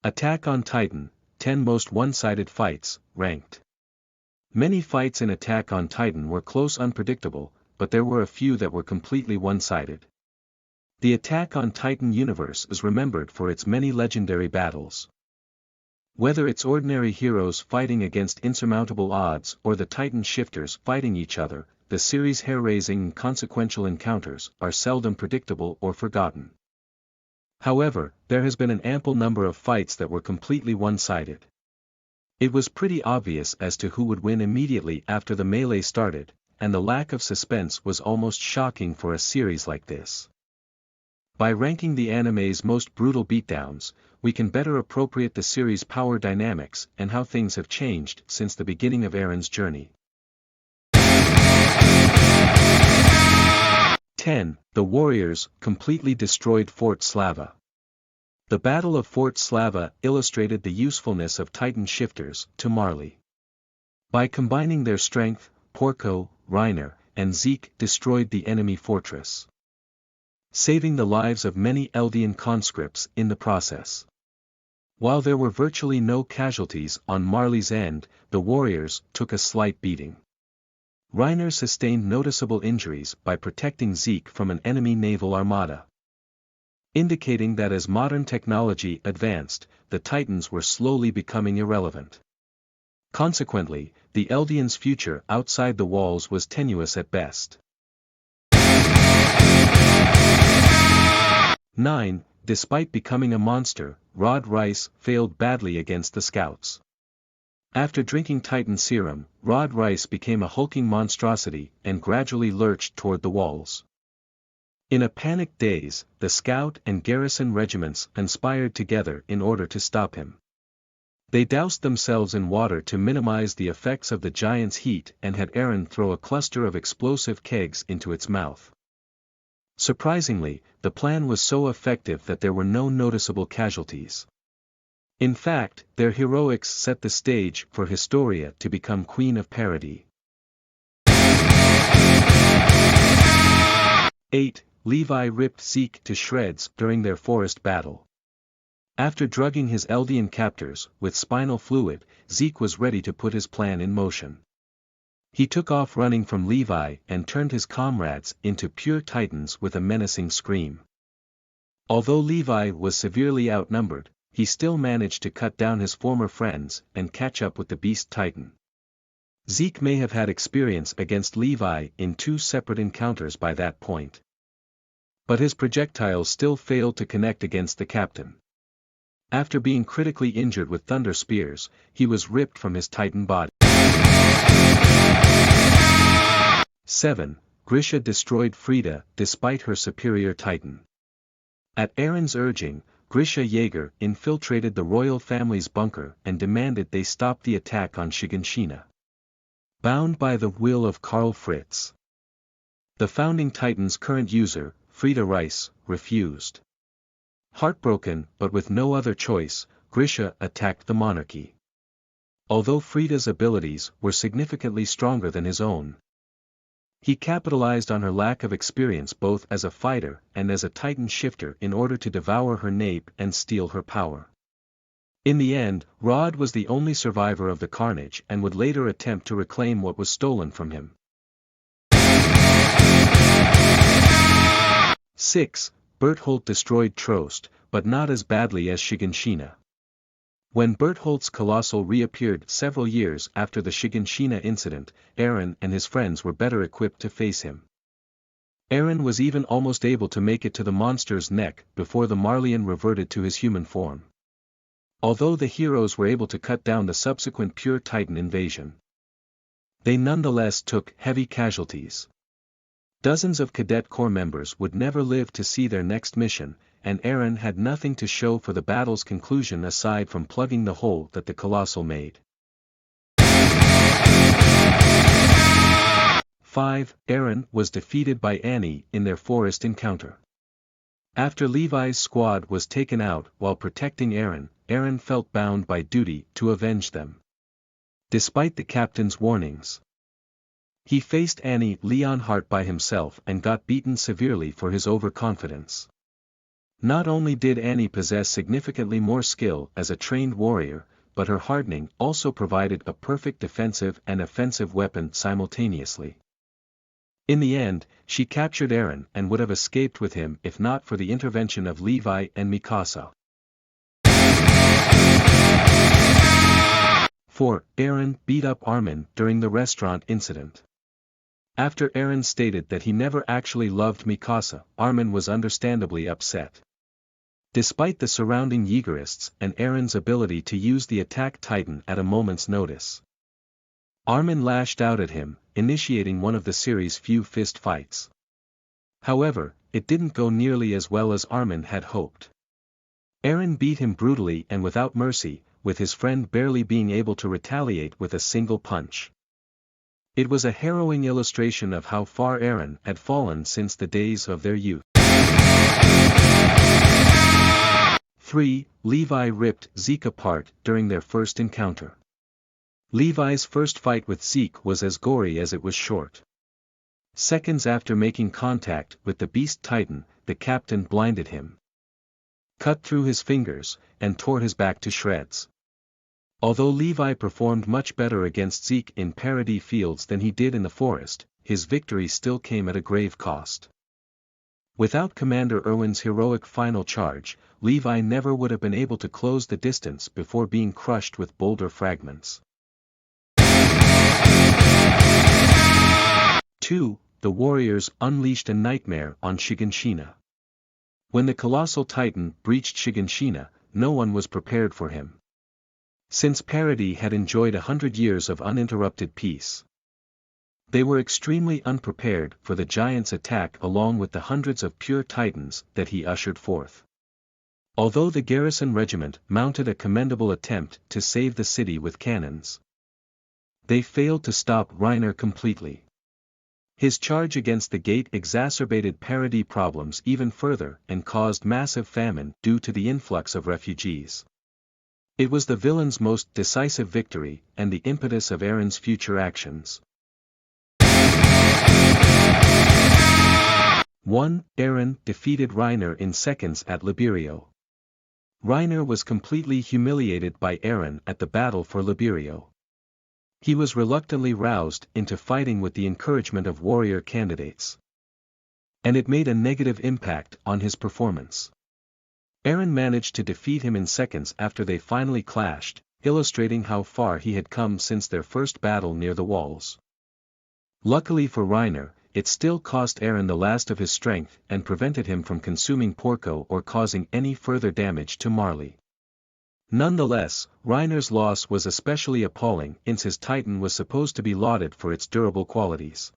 Attack on Titan, 10 Most One-Sided Fights, Ranked. Many fights in Attack on Titan were close unpredictable, but there were a few that were completely one-sided. The Attack on Titan universe is remembered for its many legendary battles. Whether it's ordinary heroes fighting against insurmountable odds or the Titan shifters fighting each other, the series' hair-raising and consequential encounters are seldom predictable or forgotten. However, there has been an ample number of fights that were completely one-sided. It was pretty obvious as to who would win immediately after the melee started, and the lack of suspense was almost shocking for a series like this. By ranking the anime's most brutal beatdowns, we can better appropriate the series' power dynamics and how things have changed since the beginning of Eren's journey. 10. The warriors completely destroyed Fort Slava. The Battle of Fort Slava illustrated the usefulness of Titan shifters to Marley. By combining their strength, Porco, Reiner, and Zeke destroyed the enemy fortress, saving the lives of many Eldian conscripts in the process. While there were virtually no casualties on Marley's end, the warriors took a slight beating. Reiner sustained noticeable injuries by protecting Zeke from an enemy naval armada, indicating that as modern technology advanced, the Titans were slowly becoming irrelevant. Consequently, the Eldians' future outside the walls was tenuous at best. 9. Despite becoming a monster, Rod Reiss failed badly against the Scouts. After drinking Titan serum, Rod Reiss became a hulking monstrosity and gradually lurched toward the walls. In a panicked daze, the Scout and Garrison regiments conspired together in order to stop him. They doused themselves in water to minimize the effects of the giant's heat and had Eren throw a cluster of explosive kegs into its mouth. Surprisingly, the plan was so effective that there were no noticeable casualties. In fact, their heroics set the stage for Historia to become Queen of Parody. 8. Levi ripped Zeke to shreds during their forest battle. After drugging his Eldian captors with spinal fluid, Zeke was ready to put his plan in motion. He took off running from Levi and turned his comrades into pure Titans with a menacing scream. Although Levi was severely outnumbered, he still managed to cut down his former friends and catch up with the Beast Titan. Zeke may have had experience against Levi in 2 separate encounters by that point, but his projectiles still failed to connect against the captain. After being critically injured with thunder spears, he was ripped from his Titan body. 7. Grisha destroyed Frida despite her superior Titan. At Eren's urging, Grisha Jaeger infiltrated the royal family's bunker and demanded they stop the attack on Shiganshina. Bound by the will of Karl Fritz, the founding Titan's current user, Frida Reiss, refused. Heartbroken but with no other choice, Grisha attacked the monarchy. Although Frida's abilities were significantly stronger than his own, he capitalized on her lack of experience both as a fighter and as a Titan shifter in order to devour her nape and steal her power. In the end, Rod was the only survivor of the carnage and would later attempt to reclaim what was stolen from him. 6. Bertholdt destroyed Trost, but not as badly as Shiganshina. When Bertholdt's Colossal reappeared several years after the Shiganshina incident, Eren and his friends were better equipped to face him. Eren was even almost able to make it to the monster's neck before the Marleyan reverted to his human form. Although the heroes were able to cut down the subsequent pure Titan invasion, they nonetheless took heavy casualties. Dozens of Cadet Corps members would never live to see their next mission, and Eren had nothing to show for the battle's conclusion aside from plugging the hole that the Colossal made. 5. Eren was defeated by Annie in their forest encounter. After Levi's squad was taken out while protecting Eren, Eren felt bound by duty to avenge them. Despite the captain's warnings, he faced Annie Leonhardt by himself and got beaten severely for his overconfidence. Not only did Annie possess significantly more skill as a trained warrior, but her hardening also provided a perfect defensive and offensive weapon simultaneously. In the end, she captured Eren and would have escaped with him if not for the intervention of Levi and Mikasa. 4. Eren beat up Armin during the restaurant incident. After Eren stated that he never actually loved Mikasa, Armin was understandably upset. Despite the surrounding Yeagerists and Eren's ability to use the attack Titan at a moment's notice, Armin lashed out at him, initiating one of the series' few fist fights. However, it didn't go nearly as well as Armin had hoped. Eren beat him brutally and without mercy, with his friend barely being able to retaliate with a single punch. It was a harrowing illustration of how far Eren had fallen since the days of their youth. 3. Levi ripped Zeke apart during their first encounter. Levi's first fight with Zeke was as gory as it was short. Seconds after making contact with the Beast Titan, the captain blinded him, cut through his fingers, and tore his back to shreds. Although Levi performed much better against Zeke in Paradis Fields than he did in the forest, his victory still came at a grave cost. Without Commander Erwin's heroic final charge, Levi never would have been able to close the distance before being crushed with boulder fragments. 2. The warriors unleashed a nightmare on Shiganshina. When the colossal titan breached Shiganshina, no one was prepared for him. Since Paradis had enjoyed 100 years of uninterrupted peace, they were extremely unprepared for the giant's attack along with the hundreds of pure titans that he ushered forth. Although the garrison regiment mounted a commendable attempt to save the city with cannons, they failed to stop Reiner completely. His charge against the gate exacerbated Paradis problems even further and caused massive famine due to the influx of refugees. It was the villain's most decisive victory and the impetus of Eren's future actions. 1. Eren defeated Reiner in seconds at Liberio. Reiner was completely humiliated by Eren at the battle for Liberio. He was reluctantly roused into fighting with the encouragement of warrior candidates, and it made a negative impact on his performance. Eren managed to defeat him in seconds after they finally clashed, illustrating how far he had come since their first battle near the walls. Luckily for Reiner, it still cost Eren the last of his strength and prevented him from consuming Porco or causing any further damage to Marley. Nonetheless, Reiner's loss was especially appalling since his Titan was supposed to be lauded for its durable qualities.